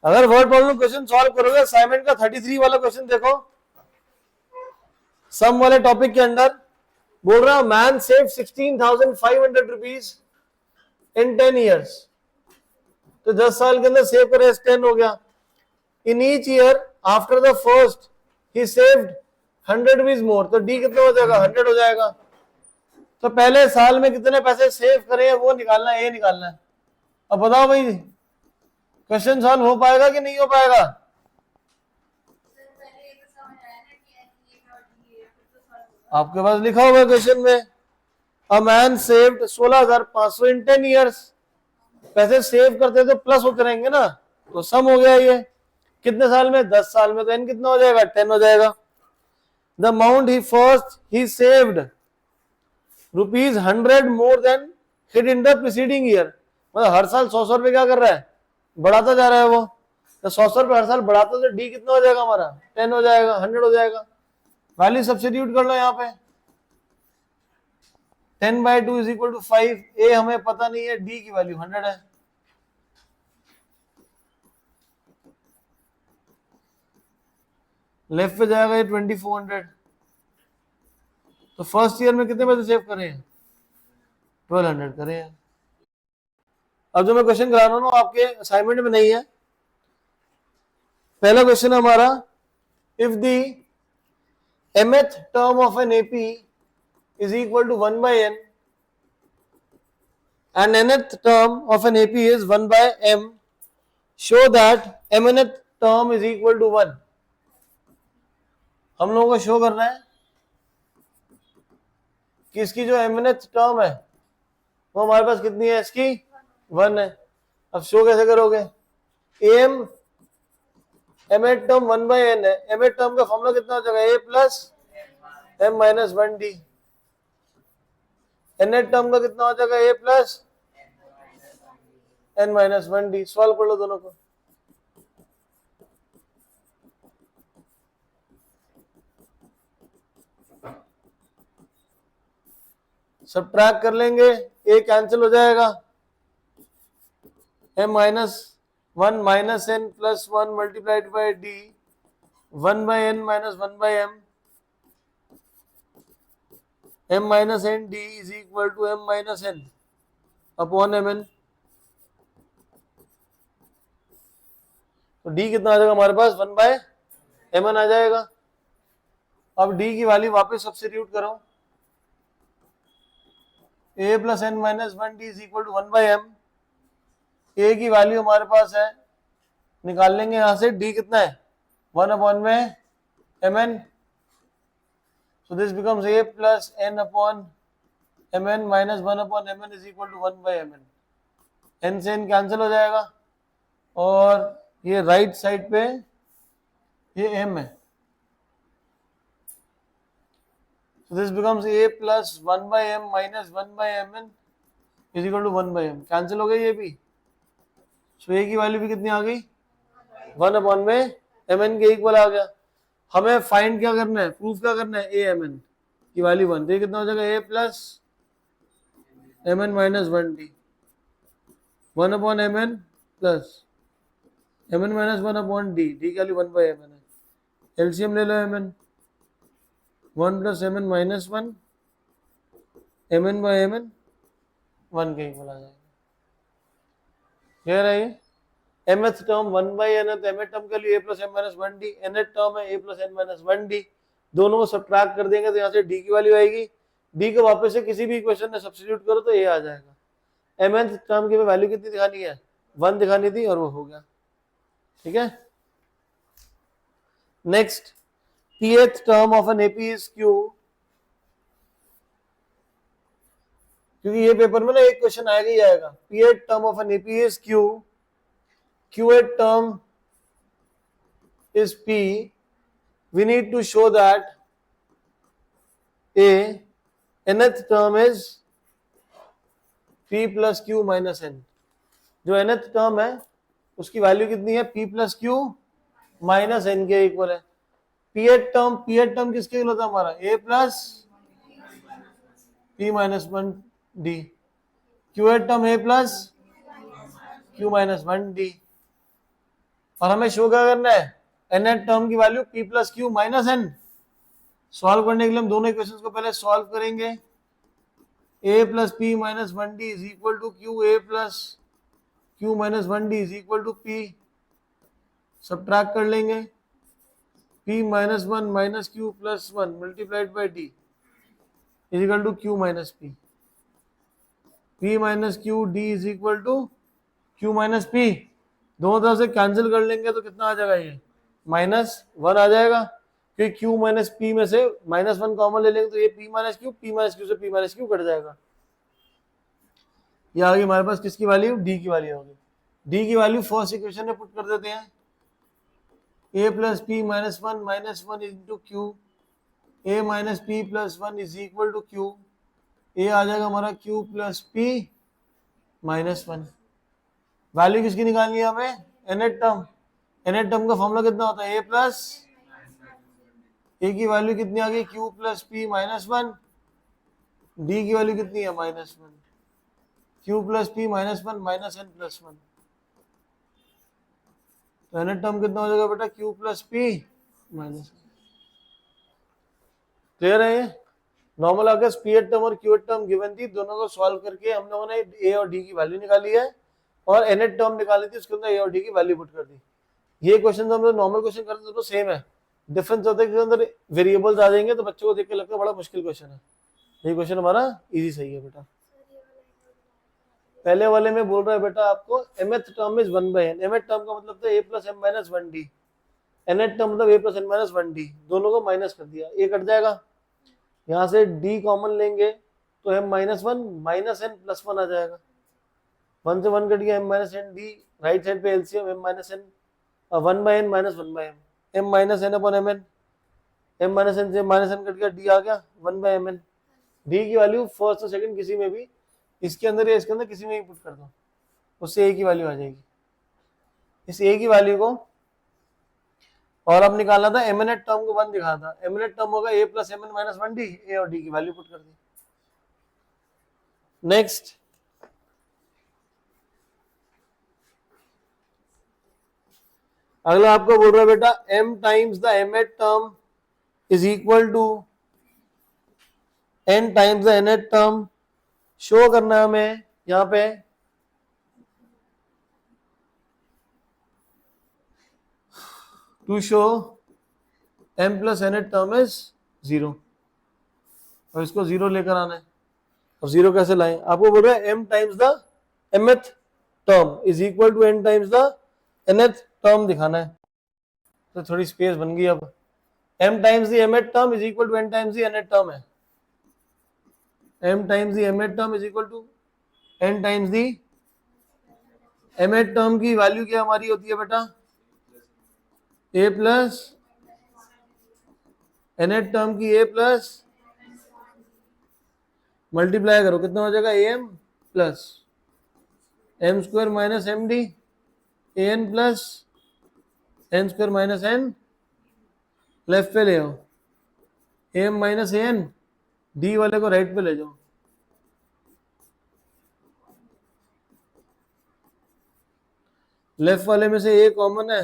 अगर word problem question solve करोगे, assignment का 33 वाला क्वेश्चन देखो, सम वाले टॉपिक के अंदर बोल रहा हूं man save 16,500 rupees in 10 years. तो 10 साल के अंदर सेव करे 10 हो गया। In each year after the first he saved 100 rupees more, तो डी कितना हो जाएगा 100 हो जाएगा। तो पहले साल में कितने पैसे सेव करे हैं वो निकालना है, ये निकालना है। अब बताओ भाई क्वेश्चन सॉल्व हो पाएगा कि नहीं हो पाएगा? आपके पास लिखा हुआ है क्वेश्चन में, a man saved 16,500 in 10 years. पैसे सेव करते तो प्लस होते रहेंगे ना, तो सम हो गया ये। कितने साल में? 10 साल में। तो एन कितना हो जाएगा 10 हो जाएगा। The amount he first he saved rupees 100 more than hit in the preceding year. मतलब हर साल 100 रुपए क्या कर रहा है, बढ़ाता जा रहा है वो। तो 100 रुपए हर साल बढ़ाता, तो डी कितना हो जाएगा हमारा 10 हो जाएगा, 100 हो जाएगा। वैल्यू सब्स्टिट्यूट कर लो यहाँ पे, 10/2 इज इक्वल टू 5। ए हमें पता नहीं है, डी की वैल्यू 100 है। लेफ्ट पे जाएगा ये 2400। तो फर्स्ट ईयर में कितने पैसे सेव करे हैं? 1200 करे हैं। अब जो मैं क्वेश्चन करा रहा हूँ आपके असाइनमेंट में नहीं है। पहला क्वेश्चन हमारा, if the mth term of an AP is equal to 1 by n and nth term of an AP is 1 by m, show that mnth term is equal to 1। हम लोगों को शो करना है कि इसकी जो mnth टर्म है वो हमारे पास कितनी है, इसकी 1 है। अब शो कैसे करोगे? am mth term 1 by n है। mth टर्म का फॉर्मूला कितना हो जाएगा, a plus m minus 1d। nth term का कितना हो जाएगा, a plus n minus 1d। Solve कर लो दोनों को। सब्ट्रैक्ट कर लेंगे, a कैंसिल हो जाएगा, m minus 1 minus n plus 1 multiplied by d, 1 by n minus 1 by m minus n d is equal to m minus n upon mn। तो d कितना आ जाएगा हमारे पास, 1 बाय mn आ जाएगा। अब d की वैल्यू वापस सब्स्टिट्यूट करो, a plus n minus 1d is equal to 1 by m। a की वैल्यू हमारे पास है, निकाल लेंगे यहां से, d कितना है 1 अपॉन में mn। So this becomes a plus n upon mn minus 1 upon mn is equal to 1 by mn। n से n कैंसिल हो जाएगा और ये राइट साइड पे ये m है। So this becomes a plus 1 by m minus 1 by mn is equal to 1 by m। Cancel हो गई ये भी। So a की वैल्यू भी कितनी आ गई, 1 अपॉन में mn के इक्वल आ गया। हमें फाइंड क्या करना है, प्रूफ क्या करना है, a mn की वैल्यू 1। तो ये कितना हो जाएगा, a plus mn minus 1d, 1 upon mn plus mn minus 1 upon d, d की वैल्यू 1 बाई mn है। एलसीएम ले लो mn, 1 plus mn minus 1, mn by mn 1 के इक्वल आ जाएगा। क्लियर है ये? mth टर्म 1 बाई n है, तो mth टर्म के लिए a plus m minus 1d, nth term है a plus n minus 1d। दोनों को सब्ट्रैक्ट कर देंगे तो यहाँ से d की वैल्यू आएगी। d को वापस से किसी भी इक्वेशन में सब्स्टिट्यूट करो तो a आ जाएगा। mth टर्म की वैल्यू कितनी दिखानी है, 1 दिखानी थी और वो हो गया। ठीक है। Next, pth term of an AP is q। क्योंकि ये पेपर में ना एक क्वेश्चन आएगा ही आएगा। pth term of an AP is q, qth term is p, we need to show that a nth term is p plus q minus n। जो nth term है उसकी वैल्यू कितनी है, p plus q minus n के equal है। pth term किसके equal होता है हमारा, a plus p minus 1d। qth term a plus q minus 1d। और हमें शो क्या करना है, nth टर्म की value p plus Q minus n। Solve करने के लिए हम दोनों इक्वेशंस को पहले सॉल्व करेंगे। a plus P minus one D is equal to Q, A plus Q minus one D is equal to P. Subtract कर लेंगे, p minus one minus Q plus one multiplied by D is equal to Q minus P. p minus Q D is equal to Q minus P. दोनों तरफ से cancel कर लेंगे तो कितना आ जाएगा, ये माइनस वन आ जाएगा, क्योंकि क्यू माइनस पी में से माइनस वन कॉमन ले लेंगे तो ये पी माइनस क्यू से पी माइनस क्यू कट जाएगा। ये आगे हमारे पास किसकी वैल्यू, डी की वैल्यू होगी। डी की वैल्यू फर्स्ट इक्वेशन में पुट कर देते हैं, A plus P minus one into Q, A minus P plus one is equal to Q. A आ जाएगा हमारा Q plus P minus one. Value किसकी निकालनी है हमें, nth टर्म। nth टर्म का फॉर्मूला कितना होता है, a प्लस, ए की वैल्यू कितनी आ गई, q plus P minus one. D की वैल्यू कितनी है, minus one. q plus P minus one minus n plus one. तो nth टर्म कितना हो जाएगा बेटा, q plus P minus one. Clear है ये। नॉर्मल अगर पी टर्म और क्यू टर्म गिवन थी, दोनों को सॉल्व करके हम लोगों ने a और d की वैल्यू निकाली है और nth टर्म निकाली थी, उसके अंदर a और d की वैल्यू पुट कर दी। ये क्वेश्चन तो हम लोग नॉर्मल क्वेश्चन करते हैं तो सेम है, डिफरेंस होता है कि अंदर वेरिएबल्स आ जाएंगे तो बच्चों को देख के लगता है बड़ा मुश्किल क्वेश्चन है। ये क्वेश्चन हमारा इजी सही है बेटा। पहले वाले में बोल रहा है बेटा आपको mth term is 1/n। mth term का मतलब था a plus m minus one D, nth term मतलब a plus n minus one D. दोनों को माइनस कर दिया, a कट जाएगा, यहाँ से d कॉमन लेंगे तो m minus one minus n plus one आ जाएगा। वन से वन कट गया, m minus N D, right side पे LCM m minus N, one by N minus one by M, m minus N upon M N, m minus N से minus N cut गया, d आ गया one by M N. D की value first और second किसी में भी, इसके अंदर या इसके अंदर किसी में भी पुट कर दो, उससे a की वैल्यू आ जाएगी। इस a की वैल्यू को और अब निकालना था mnth टर्म को वन दिखा था, mnth टर्म होगा a plus M N minus one D, a और d की वैल्यू पुट कर दी। नेक्स्ट अगला आपको बोल रहा है बेटा m times the mth term is equal to n times the nth term. Show करना है हमें यहाँ पे to show m plus nth term is zero, और इसको जीरो लेकर आना है। और जीरो कैसे लाएं, आपको बोल रहा है m times the mth term is equal to n times the nth term दिखाना है। तो थोड़ी स्पेस बन गई। अब m times the mth term is equal to n times the nth term है, m times the mth term is equal to n times the mth term की value क्या हमारी होती है बेटा, a प्लस nth टर्म की a plus multiply करो, कितना हो जाएगा am plus m square minus M D, an plus n square minus n, left पे ले आओ am माइनस an, डी वाले को राइट पे ले जाओ। लेफ्ट वाले में से a कॉमन है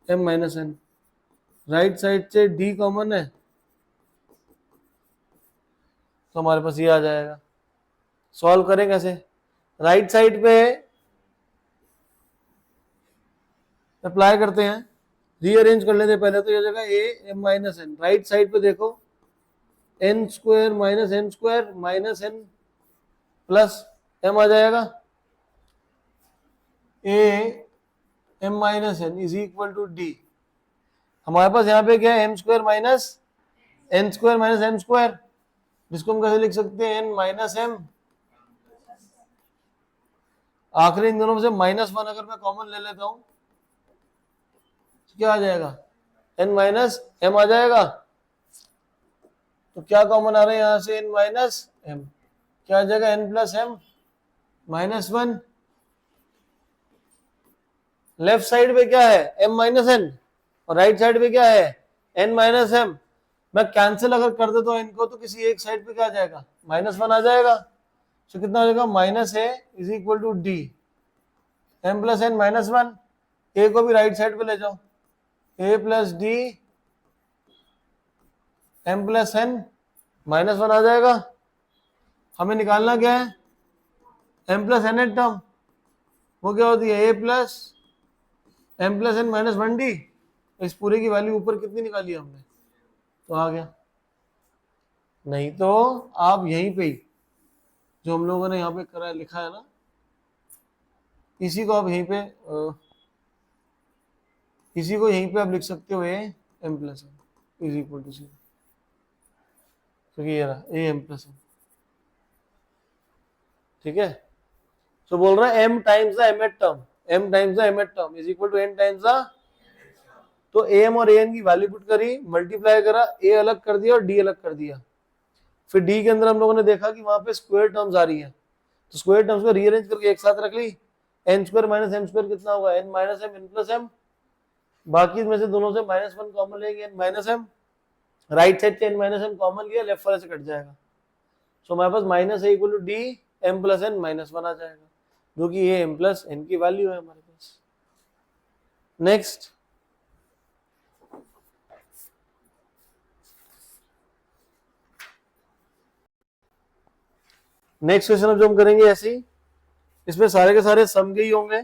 m minus n, right side से d कॉमन है तो हमारे पास ये आ जाएगा। सॉल्व करें कैसे, राइट साइड पे अप्लाई करते हैं, रीअरेंज कर लेते हैं पहले। तो ये जगह a m minus n, right side पे देखो n square minus n square minus n plus m आ जाएगा, a m minus n is equal to d। हमारे पास यहाँ पे क्या है, m square minus n square minus m square, जिसको हम कैसे लिख सकते हैं n माइनस m। आखिरी इन दोनों में से माइनस वन अगर मैं कॉमन ले लेता हूं तो क्या आ जाएगा, n माइनस m आ जाएगा। तो क्या कॉमन आ रहा है यहां से, n माइनस m, क्या आ जाएगा n plus m minus one. Left side पे क्या है m माइनस n और राइट साइड पे क्या है n माइनस m। मैं कैंसिल अगर कर देता हूं इनको तो किसी एक साइड पे क्या आ जाएगा, माइनस वन आ जाएगा। तो कितना हो जाएगा, minus a is equal to D, m plus n minus one. A को भी राइट साइड पे ले जाओ, A plus D M plus N minus one आ जाएगा। हमें निकालना क्या है, M plus N th term, वो क्या होती है ए plus M plus N minus one D. इस पूरे की वैल्यू ऊपर कितनी निकाली हमने, तो आ गया। नहीं तो आप यहीं पे ही जो हम लोगों ने यहाँ पे करा लिखा है ना, इसी को आप यहीं पे इसी को यहीं पे आप लिख सकते हो, A M plus N is equal to 0, क्योंकि ये रहा ए एम प्लस एन। ठीक है, तो बोल रहा है m times the M eight term, m times the M eight term is equal to n times the, तो am और an की वैल्यू पुट करी, मल्टीप्लाई करा, a अलग कर दिया और d अलग कर दिया। फिर d के अंदर हम लोगों ने देखा कि वहां पे स्क्वायर टर्म्स आ रही है, तो स्क्वायर टर्म्स को रीअरेंज करके एक साथ रख ली। n square minus m square कितना होगा, n minus m n plus m, बाकी में से दोनों से माइनस वन कॉमन लेंगे, n minus m, right side से n माइनस m कॉमन लिया, लेफ्ट वाले से कट जाएगा। सो हमारे पास minus a equal to d m plus n minus one आ जाएगा, जो कि a m प्लस n की वैल्यू है हमारे पास। नेक्स्ट क्वेश्चन अब जो हम करेंगे ऐसे ही, इसमें सारे के सारे सम के ही होंगे।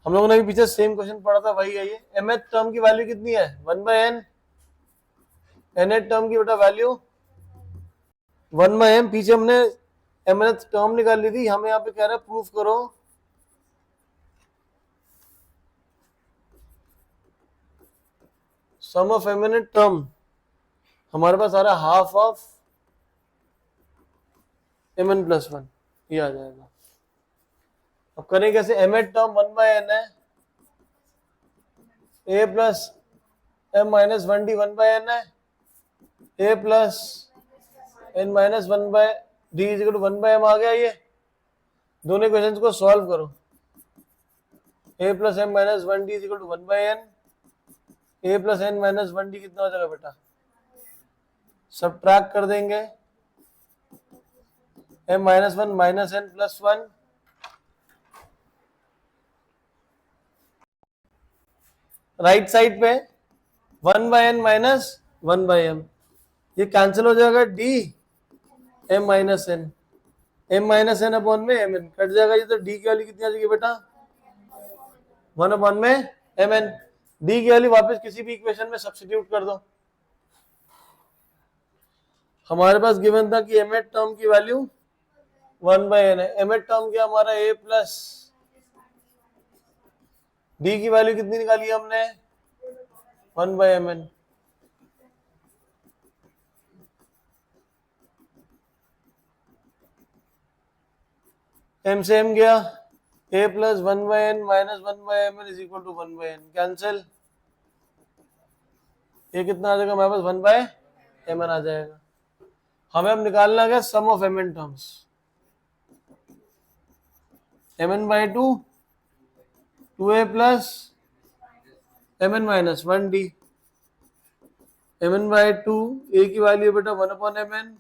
हम लोगों ने भी पीछे सेम क्वेश्चन पढ़ा था, वही है ये। एम एथ टर्म की वैल्यू कितनी है, 1/n, एन एथ टर्म की बेटा वैल्यू 1/m। पीछे हमने एम एथ टर्म निकाल ली थी, हमें यहाँ पे कह रहा है प्रूफ करो sum of M N term. हमारे पास आ रहा है half of M N plus one, ये आ जाएगा। अब करें कैसे, एम एट टर्म 1/n है, ए plus m minus one d 1/n है, ए plus N minus one by d is equal to 1/m आ गया। ये दोनों इक्वेशंस को सॉल्व करो, a plus m minus one D is equal to 1/n, a plus N minus one d कितना हो जाएगा बेटा, सब्ट्रैक्ट कर देंगे, m minus one minus n plus one, right side पे 1/n माइनस 1/m, ये कैंसिल हो जाएगा, D M minus N, M minus N upon में एम एन कट जाएगा। ये तो डी की वैल्यू कितनी आ जाएगी बेटा, 1 अपॉन में एम एन। डी की वैल्यू वापस किसी भी इक्वेशन में सब्स्टिट्यूट कर दो। हमारे पास गिवन था कि एम एट टर्म की वैल्यू 1/n है, एम एट टर्म क्या हमारा ए प्लस डी की वैल्यू कितनी निकाली हमने, 1/mn। एम से एम गया, a plus 1/n minus 1/mn is equal to 1/n, cancel, ये कितना आ जाएगा हमारे पास 1/mn आ जाएगा। हमें अब निकालना है sum of M n terms, mn/2 2a plus mn minus 1d, mn/2 a की वैल्यू बेटा 1/mn,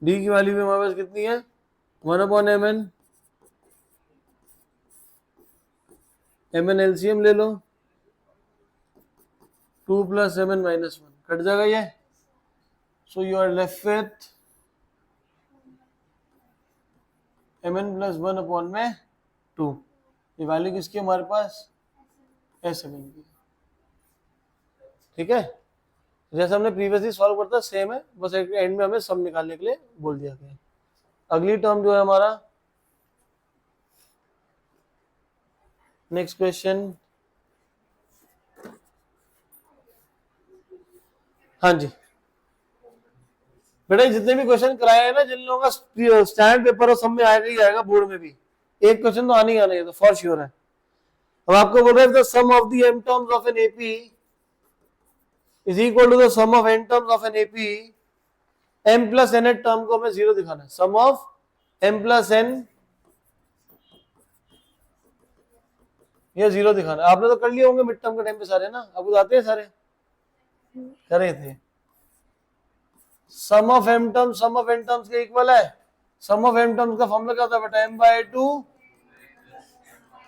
d की वैल्यू भी हमारे पास कितनी है 1/mn, mn एलसीएम ले लो, 2 प्लस mn माइनस 1 कट जाएगा ये। So you are left with mn plus 1/2। ये वैल्यू किसकी हमारे पास, S7 की। ठीक है, जैसे हमने प्रीवियसली सॉल्व करता सेम है, बस एक एंड में हमें सम निकालने के लिए बोल दिया गया। अगली टर्म जो है हमारा नेक्स्ट क्वेश्चन, हाँ जी बेटा जितने भी क्वेश्चन कराए हैं ना, जिन लोगों का स्टैंडर्ड पेपर और सब में आएगा ही आएगा, बोर्ड में भी एक क्वेश्चन तो आने ही आना है, तो फॉर श्योर है। अब आपको बोल रहे हैं sum of the m terms of an AP is equal to the sum of n terms of an AP, m plus n term को हमें 0 दिखाना है, sum of m plus n ये 0 दिखाना है। आपने तो कर लिए होंगे मिड टर्म के टाइम पे सारे ना, आपको आते हैं सारे, करे थे। सम ऑफ n टर्म्स के इक्वल है, सम ऑफ n टर्म्स का फॉर्मूला क्या होता है बेटा, m/2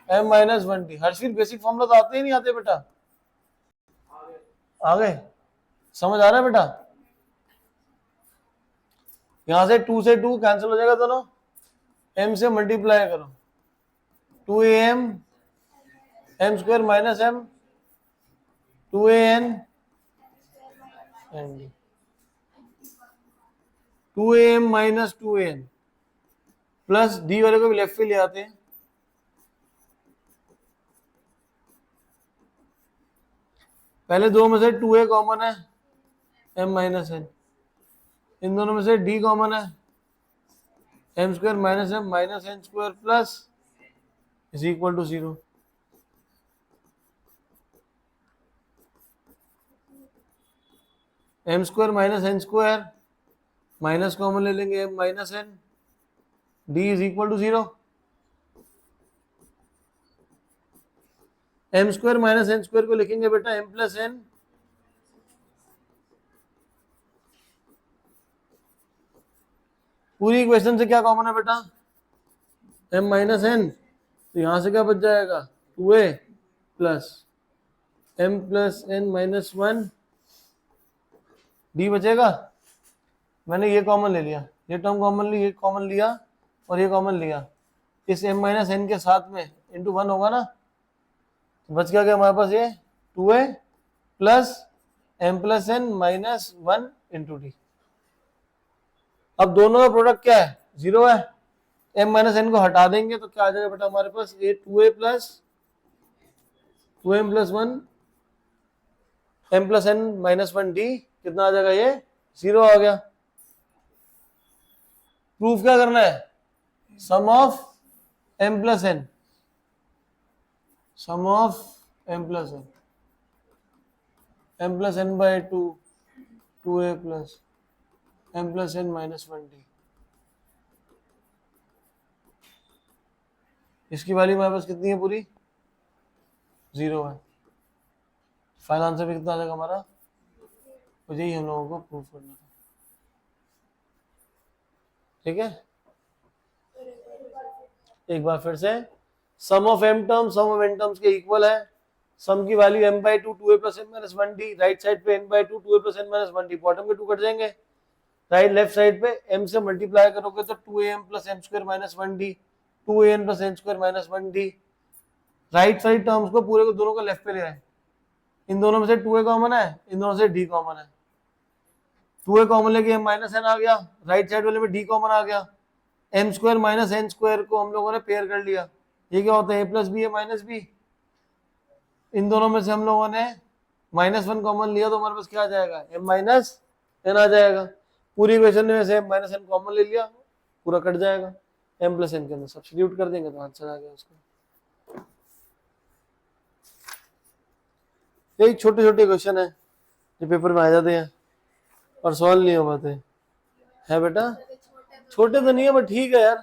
m minus 1t। Harshveer basic formula तो आते ही नहीं आते बेटा? आ गए? समझ आ रहा है बेटा? यहां से 2 से 2 कैंसिल हो जाएगा दोनों, m से मल्टीप्लाई करो, 2am m square minus m 2an and 2am minus 2an plus D वाले को भी लेफ्ट पे ले आते हैं, पहले दो में से 2a कॉमन है, m माइनस n, इन दोनों में से d कॉमन है, m square minus m minus n square plus is equal to 0। m square minus n square minus common ले लेंगे m minus n, d is equal to 0। m square minus n square को लिखेंगे बेटा m plus n, पूरी equation से क्या common है बेटा? m माइनस n, तो यहां से क्या बच जाएगा? 2a plus m plus n minus 1 d बचेगा। मैंने ये कॉमन ले लिया, ये टर्म कॉमन ली, ये कॉमन लिया और ये कॉमन लिया, इस m माइनस n के साथ में इंटू 1 होगा ना, तो बच गया क्या हमारे पास? ये 2a plus m plus n minus 1 into D. अब दोनों का प्रोडक्ट क्या है? 0 है, m माइनस n को हटा देंगे तो क्या आ जाएगा बेटा हमारे पास? ये 2a plus 2m plus 1 m plus n minus 1 D, कितना आ जाएगा? ये 0 आ गया। प्रूफ क्या करना है? Sum of m plus n, sum of m plus n, m plus n by 2 2a plus m plus n minus 1d। इसकी value हमारे पास कितनी है? पूरी 0 है। फाइनल आंसर भी कितना आ जाएगा हमारा? तो यही हम लोगों को प्रूफ करना था, ठीक है। एक बार फिर से, sum of m term sum of n terms के इक्वल है, सम की value m by 2 2a plus n minus 1d, right side पे n by 2 2a plus n minus 1d, bottom के 2 कट जाएंगे, राइट लेफ्ट साइड पे m से multiply करोगे तो 2am plus m square minus 1d 2an plus n square minus 1d, right side terms को पूरे को दोनों को लेफ्ट पे ले आए, इन दोनों में से 2a कॉमन है, इन दोनों से d कॉमन है, 2a कॉमन लेके m माइनस n आ गया, राइट साइड वाले में d कॉमन आ गया, m square minus n square को हम लोगों ने पेयर कर लिया, ये क्या होता है? a प्लस बी है माइनस बी, इन दोनों में से हम लोगों ने माइनस 1 कॉमन लिया तो हमारे पास क्या आ जाएगा? m माइनस n आ जाएगा। पूरी इक्वेशन में से m माइनस n कॉमन ले लिया, पूरा कट जाएगा, m प्लस n के अंदर सब्स्टिट्यूट कर देंगे तो आंसर आ गया उसका। यही छोटे छोटे क्वेश्चन है जो पेपर में आ जाते हैं और सॉल्व नहीं हो पाते, है बेटा? छोटे तो नहीं है बट ठीक है यार,